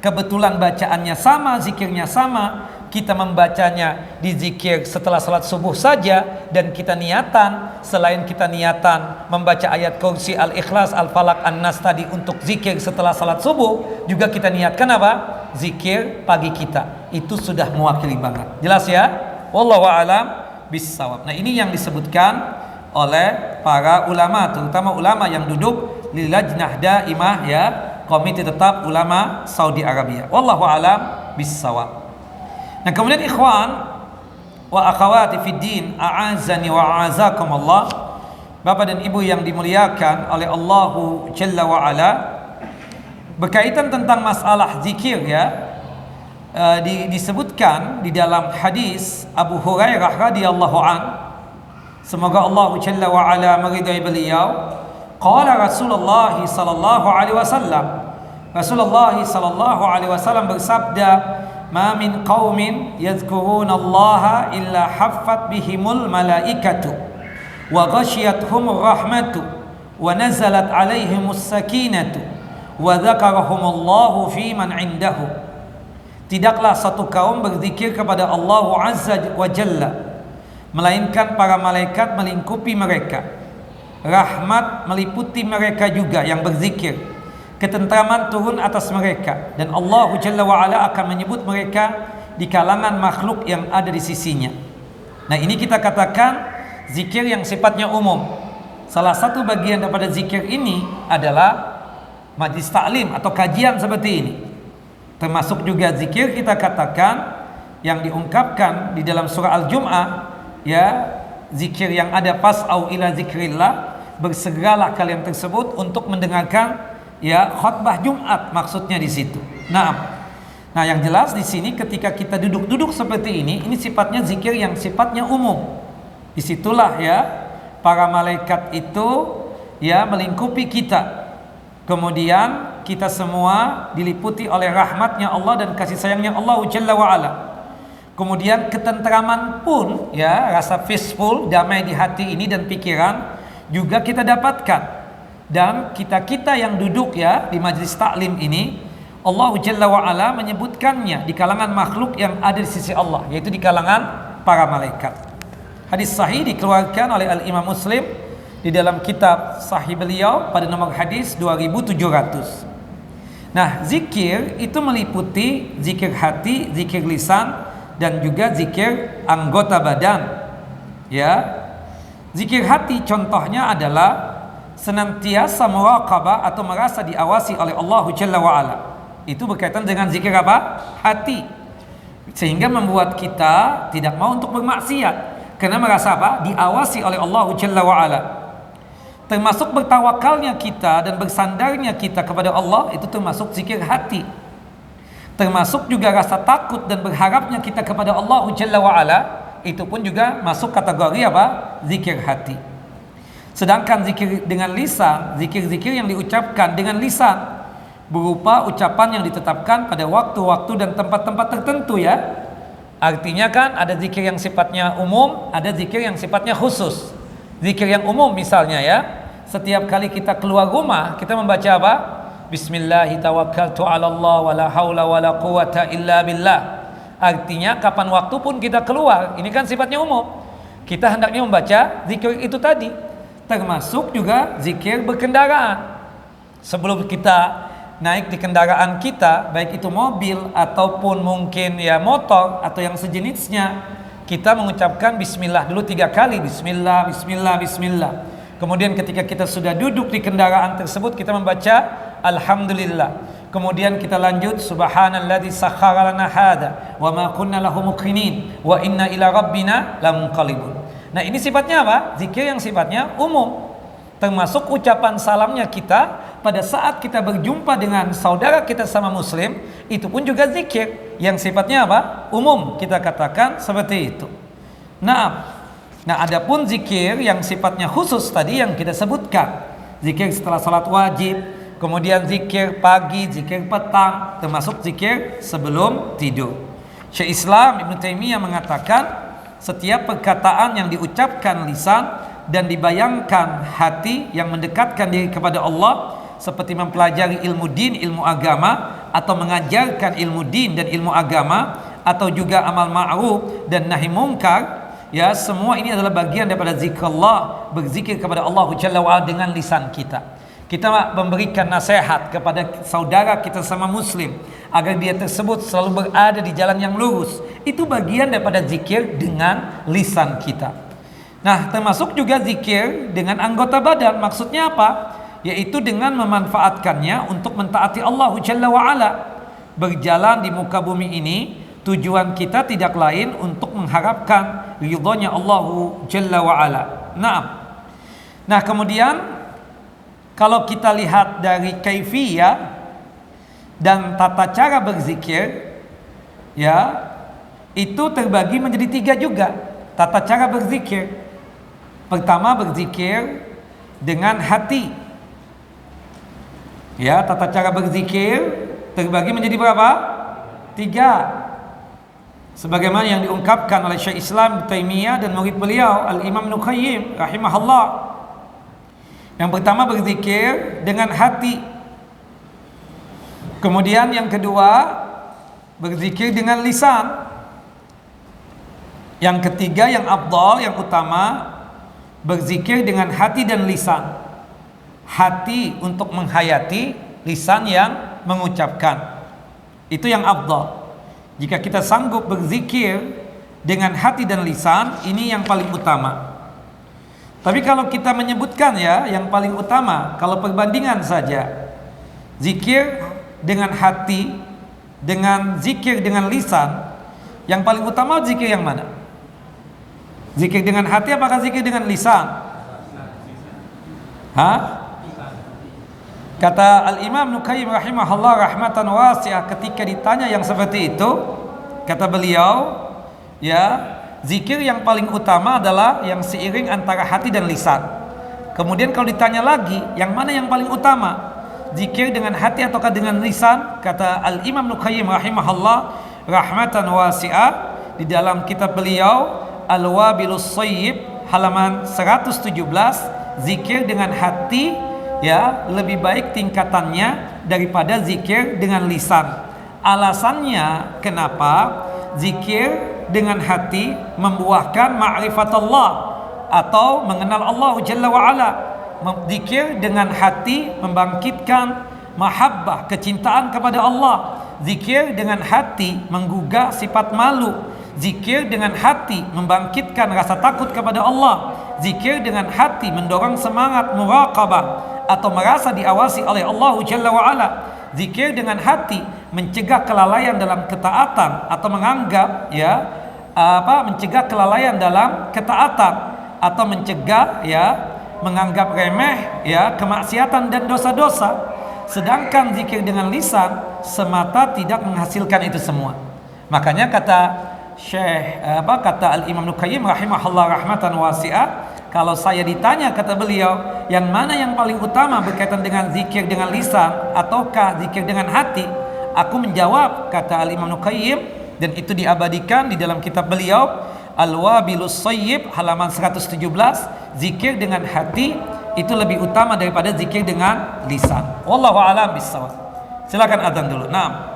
kebetulan bacaannya sama, zikirnya sama, kita membacanya di zikir setelah salat subuh saja, dan kita niatan, selain kita niatan membaca ayat kursi, al-ikhlas, al-falaq, an-nas tadi untuk zikir setelah salat subuh, juga kita niatkan apa? Zikir pagi kita. Itu sudah mewakili banget. Jelas ya? Wallahu a'lam bissawab. Nah, ini yang disebutkan oleh para ulama, terutama ulama yang duduk di Lajnah Daimah ya, Komite Tetap Ulama Saudi Arabia. Wallahu a'lam bissawab. Nah, kemudian ikhwan wa akhawati fid din, a'azani wa a'azakumullah, Bapak dan Ibu yang dimuliakan oleh Allahu Jalla wa Ala, berkaitan tentang masalah zikir ya, disebutkan di dalam hadis Abu Hurairah radhiyallahu an, semoga Allah Jalla wa Ala meridai beliau, qala Rasulullah sallallahu alaihi wasallam, Rasulullah sallallahu alaihi wasallam bersabda, ma min qaumin yadhkuruna Allah illa haffat bihimul malaikatu wa ghasyiyatuhumur rahmatu wa nazalat alaihimus sakinatu wa dzakarahumullahu fi man indahu. Tidaklah satu kaum berzikir kepada Allah Azza wa Jalla melainkan para malaikat melingkupi mereka, rahmat meliputi mereka juga yang berzikir, ketentraman turun atas mereka, dan Allah Jalla wa'ala akan menyebut mereka di kalangan makhluk yang ada di sisinya. Nah, ini kita katakan zikir yang sifatnya umum. Salah satu bagian daripada zikir ini adalah majlis taklim atau kajian seperti ini. Termasuk juga zikir kita katakan yang diungkapkan di dalam surah Al-Jum'ah ya, zikir yang ada fas'au ila zikrillah, bersegeralah kalian tersebut untuk mendengarkan ya khutbah Jumat, maksudnya di situ. Nah, yang jelas di sini ketika kita duduk-duduk seperti ini sifatnya zikir yang sifatnya umum. Disitulah ya para malaikat itu ya melingkupi kita. Kemudian kita semua diliputi oleh rahmatnya Allah dan kasih sayangnya Allah Jalla wa'ala. Kemudian ketentraman pun ya, rasa peaceful, damai di hati ini dan pikiran juga kita dapatkan. Dan kita yang duduk ya di majlis taklim ini, Allah Jalla wa'ala menyebutkannya di kalangan makhluk yang ada di sisi Allah, yaitu di kalangan para malaikat. Hadis sahih dikeluarkan oleh Al-Imam Muslim di dalam kitab sahih beliau pada nomor hadis 2700. Nah, zikir itu meliputi zikir hati, zikir lisan, dan juga zikir anggota badan. Ya, zikir hati contohnya adalah senantiasa muraqabah atau merasa diawasi oleh Allah Jalla wa'ala. Itu berkaitan dengan zikir apa? Hati. Sehingga membuat kita tidak mau untuk bermaksiat karena merasa apa? Diawasi oleh Allah Jalla wa'ala. Termasuk bertawakalnya kita dan bersandarnya kita kepada Allah, itu termasuk zikir hati. Termasuk juga rasa takut dan berharapnya kita kepada Allah Jalla wa'ala, itu pun juga masuk kategori apa? Zikir hati. Sedangkan zikir dengan lisan, zikir-zikir yang diucapkan dengan lisan, berupa ucapan yang ditetapkan pada waktu-waktu dan tempat-tempat tertentu ya. Artinya kan ada zikir yang sifatnya umum, ada zikir yang sifatnya khusus. Zikir yang umum misalnya ya, setiap kali kita keluar rumah kita membaca apa? Bismillahi tawakkaltu 'ala Allah wa la haula wa la quwata illa billah. Artinya kapan waktu pun kita keluar, ini kan sifatnya umum. Kita hendaknya membaca zikir itu tadi. Termasuk juga zikir berkendaraan. Sebelum kita naik di kendaraan kita, baik itu mobil ataupun mungkin ya motor atau yang sejenisnya, kita mengucapkan bismillah dulu 3 kali. Bismillah, bismillah, bismillah. Kemudian ketika kita sudah duduk di kendaraan tersebut, kita membaca alhamdulillah. Kemudian kita lanjut subhanalladzi sakhkhara lana hada wa ma kunna lahu muqrinin wa inna ila rabbina lamunqalibun. Nah, ini sifatnya apa? Zikir yang sifatnya umum. Termasuk ucapan salamnya kita pada saat kita berjumpa dengan saudara kita sama muslim, itu pun juga zikir yang sifatnya apa? Umum, kita katakan seperti itu. Nah, adapun zikir yang sifatnya khusus tadi yang kita sebutkan, zikir setelah salat wajib, kemudian zikir pagi, zikir petang, termasuk zikir sebelum tidur. Syekh Islam Ibnu Taimiyah mengatakan, setiap perkataan yang diucapkan lisan dan dibayangkan hati yang mendekatkan diri kepada Allah, seperti mempelajari ilmu din, ilmu agama, atau mengajarkan ilmu din dan ilmu agama, atau juga amal ma'ruf dan nahi mungkar, ya semua ini adalah bagian daripada zikrullah, berzikir kepada Allah Jalla wa'ala dengan lisan kita. Kita memberikan nasihat kepada saudara kita sama muslim agar dia tersebut selalu berada di jalan yang lurus. Itu bagian daripada zikir dengan lisan kita. Nah, termasuk juga zikir dengan anggota badan. Maksudnya apa? Yaitu dengan memanfaatkannya untuk mentaati Allah Jalla wa'ala. Berjalan di muka bumi ini, tujuan kita tidak lain untuk mengharapkan ridhonya Allah Jalla wa'ala. Nah, kemudian kalau kita lihat dari kaifiyah dan tata cara berzikir, ya, itu terbagi menjadi 3 juga tata cara berzikir. Pertama, berzikir dengan hati. Ya, tata cara berzikir terbagi menjadi berapa? 3. Sebagaimana yang diungkapkan oleh Syekh Islam Taimiyah dan murid beliau Al-Imam Ibnu Qayyim rahimahullah. Yang pertama, berzikir dengan hati. Kemudian yang kedua, berzikir dengan lisan. Yang ketiga, yang afdal, yang utama, berzikir dengan hati dan lisan. Hati untuk menghayati, lisan yang mengucapkan. Itu yang afdal. Jika kita sanggup berzikir dengan hati dan lisan, ini yang paling utama. Tapi kalau kita menyebutkan, ya, yang paling utama, kalau perbandingan saja, zikir dengan hati dengan zikir dengan lisan, yang paling utama zikir yang mana? Zikir dengan hati apakah zikir dengan lisan? Kata Al-Imam Ibnu Qayyim rahimahullah rahmatan wasi'ah, ketika ditanya yang seperti itu, kata beliau, ya, zikir yang paling utama adalah yang seiring antara hati dan lisan. Kemudian kalau ditanya lagi, yang mana yang paling utama? Zikir dengan hati ataukah dengan lisan? Kata Al-Imam Ibnu Qayyim rahimahullah rahmatan wasi'ah, di dalam kitab beliau Al-Wabilus Shayyib halaman 117, zikir dengan hati, ya, lebih baik tingkatannya daripada zikir dengan lisan. Alasannya kenapa? Zikir dengan hati membuahkan ma'rifatullah atau mengenal Allah Jalla wa'ala. Zikir dengan hati membangkitkan mahabbah, kecintaan kepada Allah. Zikir dengan hati menggugah sifat malu. Zikir dengan hati membangkitkan rasa takut kepada Allah. Zikir dengan hati mendorong semangat muraqabah atau merasa diawasi oleh Allah Jalla wa'ala. Zikir dengan hati mencegah kelalaian dalam ketaatan atau menganggap, ya, mencegah kelalaian dalam ketaatan atau mencegah, ya, menganggap remeh, ya, kemaksiatan dan dosa-dosa. Sedangkan zikir dengan lisan semata tidak menghasilkan itu semua. Makanya kata Al-Imam Ibnu Qayyim rahimahullah rahmatan wasi'ah, kalau saya ditanya, kata beliau, yang mana yang paling utama berkaitan dengan zikir dengan lisan ataukah zikir dengan hati, aku menjawab, kata Al-Imam Ibnu Qayyim, dan itu diabadikan di dalam kitab beliau Al-Wabilus Shayyib halaman 117, zikir dengan hati itu lebih utama daripada zikir dengan lisan. Wallahu a'lam bishawab. Silakan azan dulu. Naam.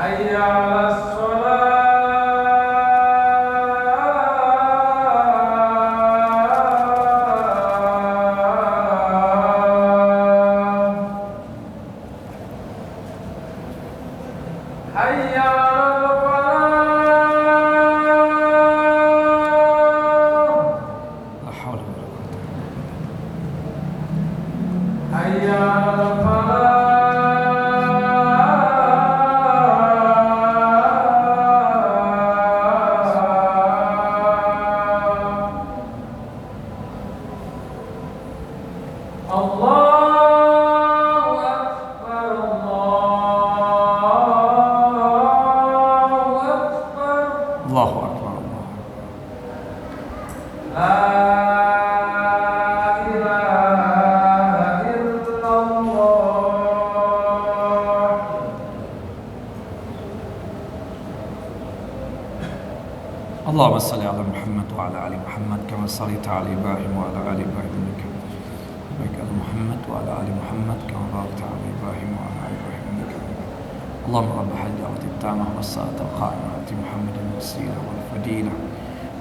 hayya 'alas shalah. Allahumma salli ala Muhammad wa ala ali Muhammad kama sallaita ala Ibrahim wa ala ali Ibrahim innaka barik ala Muhammad wa ala ali Muhammad kama barakta ala Ibrahim wa ala ali Ibrahim innaka Allahumma rabb hadhihi at-tamah was-salatu al-qa'imah ati Muhammadin wasilah wal fadilah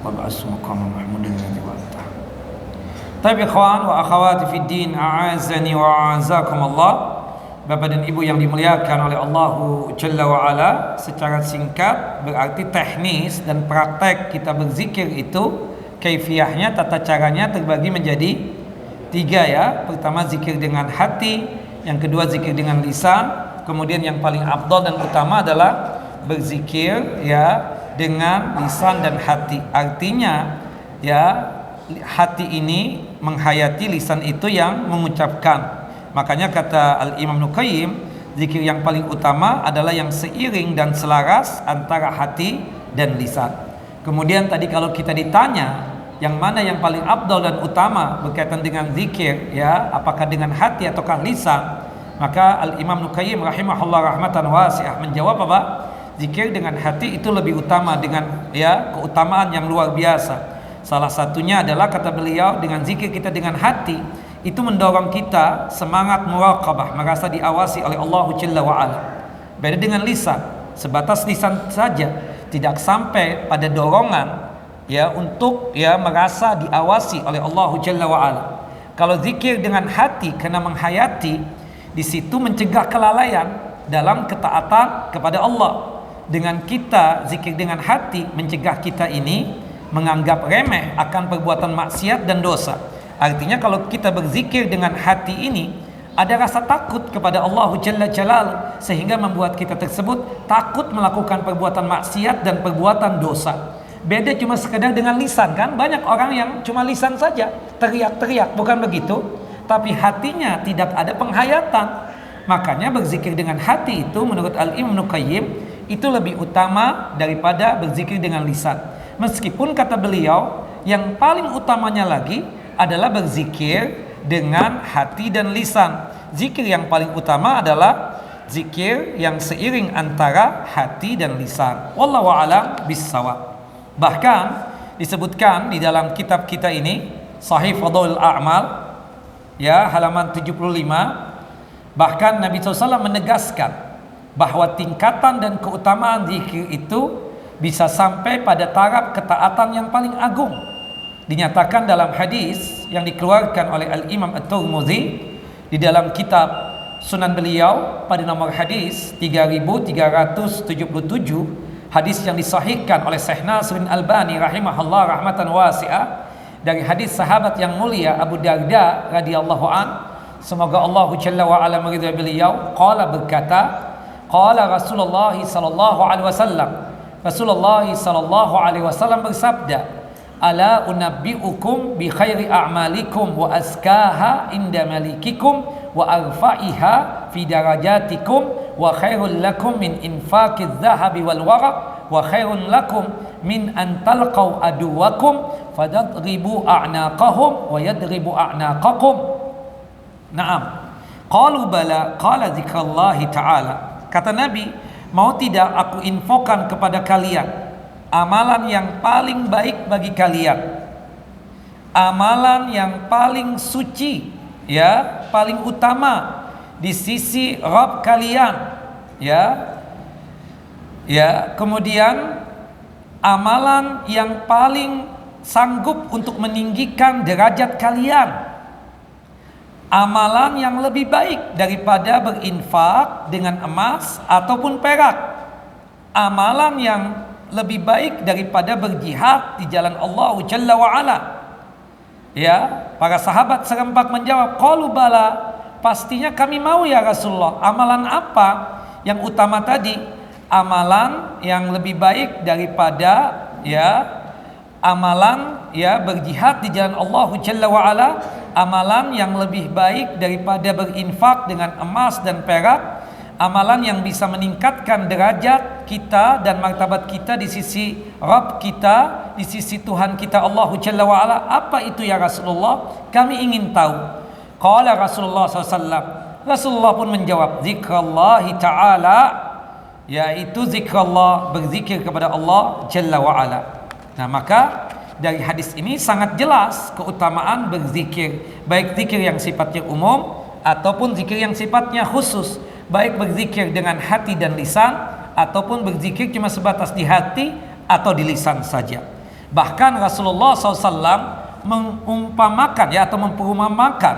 wa ba'as maqama mahmudin alladhi wa'ata. Taib ikhwan wa akhawati fid din, a'azani wa a'azakum Allah. Bapak dan Ibu yang dimuliakan oleh Allah Jalla wa'ala, secara singkat berarti teknis dan praktek kita berzikir itu kaifiyahnya, tata caranya terbagi menjadi 3 ya. Pertama zikir dengan hati, yang kedua zikir dengan lisan, kemudian yang paling afdal dan utama adalah berzikir ya dengan lisan dan hati. Artinya ya hati ini menghayati, lisan itu yang mengucapkan. Makanya kata Al-Imam Nuqayyim, zikir yang paling utama adalah yang seiring dan selaras antara hati dan lisan. Kemudian tadi kalau kita ditanya yang mana yang paling afdal dan utama berkaitan dengan zikir ya, apakah dengan hati ataukah lisan, maka Al-Imam Nuqayyim rahimahullah rahmatan wasi'ah menjawab apa? Zikir dengan hati itu lebih utama dengan ya keutamaan yang luar biasa. Salah satunya adalah kata beliau, dengan zikir kita dengan hati itu mendorong kita semangat muraqabah, merasa diawasi oleh Allah Jalla wa'ala. Beda dengan lisan, sebatas lisan saja, tidak sampai pada dorongan ya untuk ya merasa diawasi oleh Allah Jalla wa'ala. Kalau zikir dengan hati karena menghayati, di situ mencegah kelalaian dalam ketaatan kepada Allah. Dengan kita zikir dengan hati, mencegah kita ini menganggap remeh akan perbuatan maksiat dan dosa. Artinya kalau kita berzikir dengan hati ini, ada rasa takut kepada Allah Jalla Jalal, sehingga membuat kita tersebut takut melakukan perbuatan maksiat dan perbuatan dosa. Beda cuma sekedar dengan lisan kan, banyak orang yang cuma lisan saja teriak-teriak, bukan begitu, tapi hatinya tidak ada penghayatan. Makanya berzikir dengan hati itu menurut Al-Imam Nuqayyim itu lebih utama daripada berzikir dengan lisan. Meskipun kata beliau yang paling utamanya lagi adalah berzikir dengan hati dan lisan. Zikir yang paling utama adalah zikir yang seiring antara hati dan lisan. Wallahu a'lam bissawab. Bahkan disebutkan di dalam kitab kita ini, Sahih Fadhailul A'mal ya halaman 75, bahkan Nabi SAW menegaskan bahwa tingkatan dan keutamaan zikir itu bisa sampai pada taraf ketaatan yang paling agung. Dinyatakan dalam hadis yang dikeluarkan oleh Al-Imam At-Tirmidzi di dalam kitab Sunan beliau pada nomor hadis 3377, hadis yang disahihkan oleh Syekh Nasiruddin Albani rahimahullah rahmatan wasi'ah, dari hadis sahabat yang mulia Abu Darda radhiyallahu an, semoga Allah Jalla wa ala meridhai beliau, qala berkata, qala Rasulullah sallallahu alaihi wasallam, Rasulullah sallallahu alaihi wasallam bersabda, ala unabbi'ukum bi khairi a'malikum wa azkaha inda malikikum wa arfa'iha fi darajatikum wa khairul lakum min infaqiz zahabi wal waraq wa khairun lakum min an talqaw aduwakum fadadribu a'naqahum wa yadribu a'naqakum. Naam. Qalu bala, qala zikrallahi ta'ala. Kata Nabi, mau tidak aku infokan kepada kalian amalan yang paling baik bagi kalian, amalan yang paling suci ya, paling utama di sisi Rabb kalian ya, Ya, kemudian amalan yang paling sanggup untuk meninggikan derajat kalian, amalan yang lebih baik daripada berinfak dengan emas ataupun perak, amalan yang lebih baik daripada berjihad di jalan Allah Jalla wa Ala. Ya, para sahabat serempak menjawab, qalu bala, pastinya kami mau ya Rasulullah. Amalan apa yang utama tadi? Amalan yang lebih baik daripada amalan berjihad di jalan Allah Jalla wa Ala, amalan yang lebih baik daripada berinfak dengan emas dan perak, amalan yang bisa meningkatkan derajat kita dan martabat kita di sisi Rabb kita, di sisi Tuhan kita Allah Jalla wa Ala. Apa itu ya Rasulullah? Kami ingin tahu. Qala Rasulullah SAW, Rasulullah pun menjawab, zikrallahi ta'ala, yaitu zikrullah, berzikir kepada Allah Jalla wa Ala. Nah, maka dari hadis ini sangat jelas keutamaan berzikir, baik zikir yang sifatnya umum ataupun zikir yang sifatnya khusus, baik berzikir dengan hati dan lisan ataupun berzikir cuma sebatas di hati atau di lisan saja. Bahkan Rasulullah SAW mengumpamakan atau memperumpamakan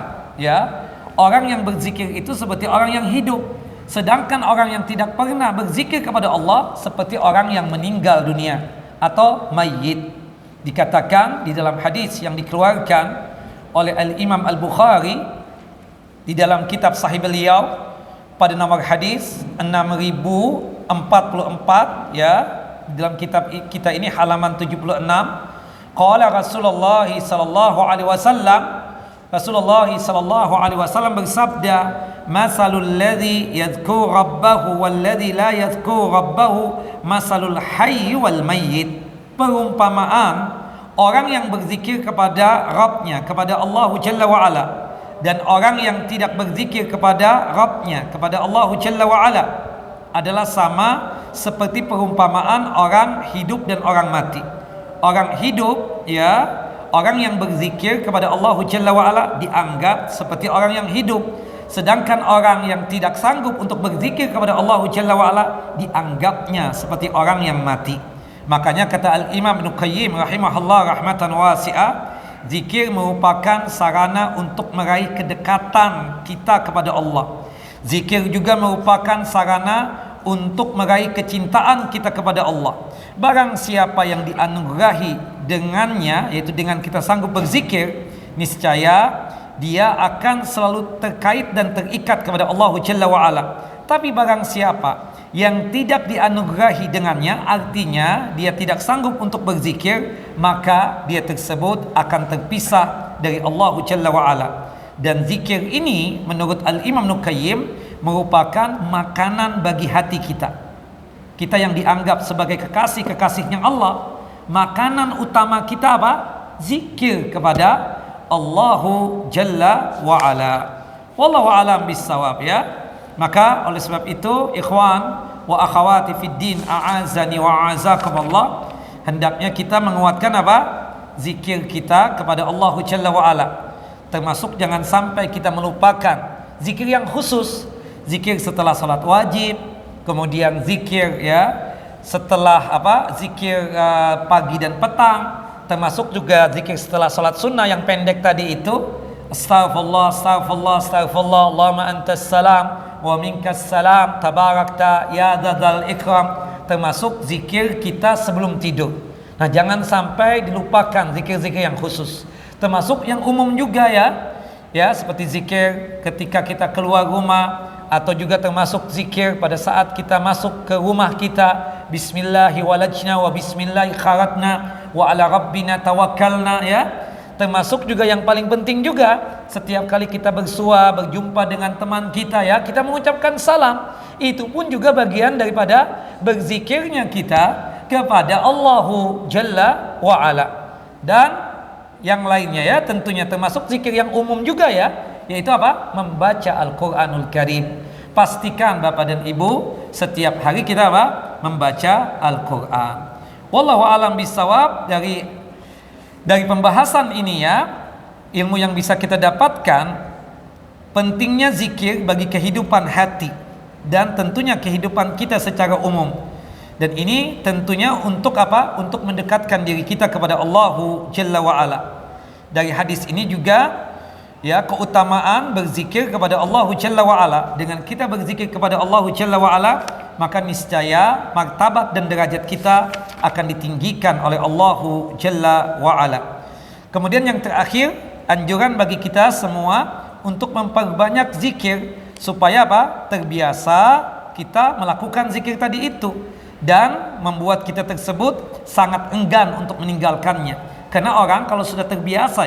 orang yang berzikir itu seperti orang yang hidup, sedangkan orang yang tidak pernah berzikir kepada Allah seperti orang yang meninggal dunia atau mayyit. Dikatakan di dalam hadis yang dikeluarkan oleh Al-Imam Al-Bukhari di dalam kitab Sahih beliau pada nomor hadis 6044, di dalam kitab kita ini halaman 76, qala Rasulullah sallallahu alaihi wasallam, Rasulullah sallallahu alaihi wasallam bersabda, masalul ladzi yadhkuru rabbahu wal ladzi la yadhkuru rabbahu masalul hayy wal mayyit. Perumpamaan orang yang berzikir kepada Rabbnya, kepada Allah Jalla wa Ala, dan orang yang tidak berzikir kepada Rabbnya, kepada Allah Jalla wa Ala, adalah sama seperti perumpamaan orang hidup dan orang mati. Orang hidup, orang yang berzikir kepada Allah Jalla wa Ala dianggap seperti orang yang hidup, sedangkan orang yang tidak sanggup untuk berzikir kepada Allah Jalla wa Ala dianggapnya seperti orang yang mati. Makanya kata Al-Imam Ibnu Qayyim rahimahullah rahmatan wasi'ah, zikir merupakan sarana untuk meraih kedekatan kita kepada Allah. Zikir juga merupakan sarana untuk meraih kecintaan kita kepada Allah. Barang siapa yang dianugerahi dengannya, yaitu dengan kita sanggup berzikir, niscaya dia akan selalu terkait dan terikat kepada Allah Jalla wa Ala. Tapi barang siapa yang tidak dianugerahi dengannya, artinya dia tidak sanggup untuk berzikir, maka dia tersebut akan terpisah dari Allah Jalla wa Ala. Dan zikir ini menurut Al-Imam Ibnu Qayyim merupakan makanan bagi hati kita. Kita yang dianggap sebagai kekasih-kekasihnya Allah, makanan utama kita apa? Zikir kepada Allahu Jalla wa Ala. Wallahu a'lam bissawab Maka oleh sebab itu, ikhwan wa akhawati fid din, a'azani wa a'azakumullah, hendaknya kita menguatkan apa? Zikir kita kepada Allah Jalla wa Ala. Termasuk jangan sampai kita melupakan zikir yang khusus, zikir setelah salat wajib, kemudian zikir setelah zikir pagi dan petang, termasuk juga zikir setelah salat sunnah yang pendek tadi itu, astaghfirullah astaghfirullah astaghfirullah Allahumma antas salam wa minkas salam tabarakta ya dzal ikram, termasuk zikir kita sebelum tidur. Nah, jangan sampai dilupakan zikir-zikir yang khusus, termasuk yang umum juga seperti zikir ketika kita keluar rumah, atau juga termasuk zikir pada saat kita masuk ke rumah kita, bismillahi walajna wa bismillahi kharatna wa ala rabbina tawakkalna Termasuk juga yang paling penting juga, setiap kali kita bersua, berjumpa dengan teman kita kita mengucapkan salam. Itu pun juga bagian daripada berzikirnya kita kepada Allahu Jalla wa Ala. Dan yang lainnya tentunya termasuk zikir yang umum juga yaitu apa? Membaca Al-Quranul Karim. Pastikan Bapak dan Ibu setiap hari kita membaca Al-Quran. Wallahu a'lam bishawab. Dari pembahasan ini ilmu yang bisa kita dapatkan, pentingnya zikir bagi kehidupan hati dan tentunya kehidupan kita secara umum. Dan ini tentunya untuk apa? Untuk mendekatkan diri kita kepada Allahu Jalla wa Ala. Dari hadis ini juga ya keutamaan berzikir kepada Allahu Jalla wa Ala. Dengan kita berzikir kepada Allahu Jalla wa Ala, maka niscaya martabat dan derajat kita akan ditinggikan oleh Allahu Jalla wa Ala. Kemudian yang terakhir, anjuran bagi kita semua untuk memperbanyak zikir supaya apa? Terbiasa kita melakukan zikir tadi itu dan membuat kita tersebut sangat enggan untuk meninggalkannya. Karena orang kalau sudah terbiasa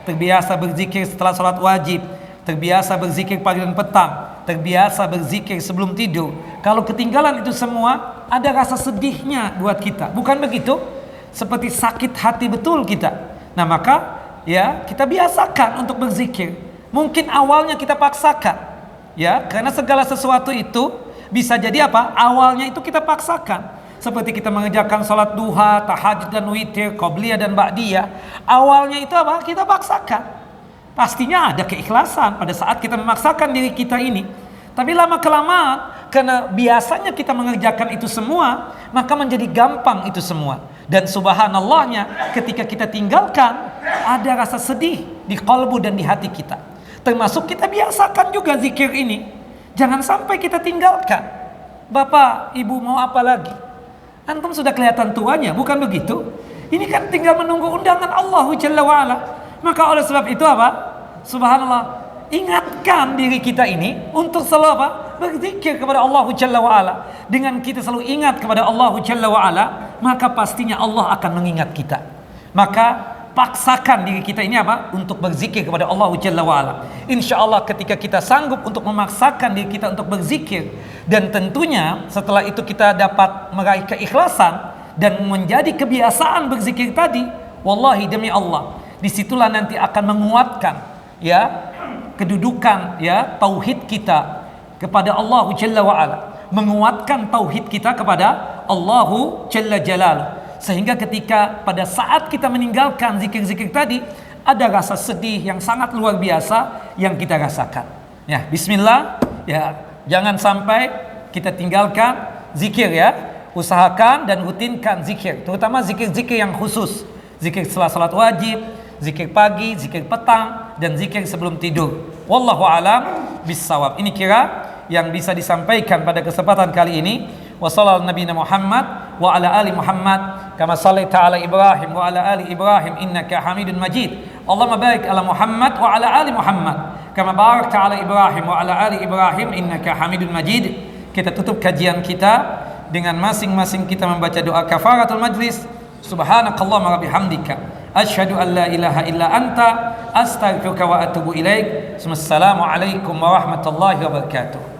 terbiasa berzikir setelah sholat wajib, terbiasa berzikir pagi dan petang, terbiasa berzikir sebelum tidur. Kalau ketinggalan itu semua, ada rasa sedihnya buat kita. Bukan begitu? Seperti sakit hati betul kita. Nah maka ya kita biasakan untuk berzikir. Mungkin awalnya kita paksakan, ya karena segala sesuatu itu bisa jadi apa? Awalnya itu kita paksakan. Seperti kita mengerjakan sholat duha, tahajud dan witir, qobliyah dan ba'diyah. Awalnya itu apa? Kita paksakan. Pastinya ada keikhlasan pada saat kita memaksakan diri kita ini. Tapi lama kelamaan, karena biasanya kita mengerjakan itu semua, maka menjadi gampang itu semua. Dan subhanallahnya, ketika kita tinggalkan, ada rasa sedih di qalbu dan di hati kita. Termasuk kita biasakan juga zikir ini. Jangan sampai kita tinggalkan. Bapak, ibu mau apa lagi? Antum sudah kelihatan tuanya, bukan begitu? Ini kan tinggal menunggu undangan Allahu Jalla wa'ala. Maka oleh sebab itu apa? Subhanallah, ingatkan diri kita ini untuk selalu apa? Berzikir kepada Allahu Jalla wa'ala. Dengan kita selalu ingat kepada Allahu Jalla wa'ala, maka pastinya Allah akan mengingat kita. Maka paksakan diri kita ini apa? Untuk berzikir kepada Allahu Jalla wa'ala. Insya Allah ketika kita sanggup untuk memaksakan diri kita untuk berzikir, dan tentunya setelah itu kita dapat meraih keikhlasan dan menjadi kebiasaan berzikir tadi, wallahi demi Allah, disitulah nanti akan menguatkan ya kedudukan ya tauhid kita kepada Allahu Jalla wa'ala, menguatkan tauhid kita kepada Allahu Jalla Jalaluh. Sehingga ketika pada saat kita meninggalkan zikir-zikir tadi, ada rasa sedih yang sangat luar biasa yang kita rasakan. Ya, bismillah, ya jangan sampai kita tinggalkan zikir ya. Usahakan dan rutinkan zikir, terutama zikir-zikir yang khusus. Zikir setelah salat wajib, zikir pagi, zikir petang, dan zikir sebelum tidur. Wallahu alam bissawab. Ini kira yang bisa disampaikan pada kesempatan kali ini. Wa sallallahu nabiyana Muhammad wa ala ali Muhammad kama sallaita ala Ibrahim wa ala ali Ibrahim innaka Hamidun Majid. Allahumma barik ala Muhammad wa ala ali Muhammad kama barakta ala Ibrahim wa ala ali Ibrahim innaka Hamidun Majid. Kita tutup kajian kita dengan masing-masing kita membaca doa kafaratul majlis. Subhanakallahumma wa bihamdika asyhadu an la ilaha illa anta astaghfiruka wa atubu ilaik. Wassalamu alaikum warahmatullahi wabarakatuh.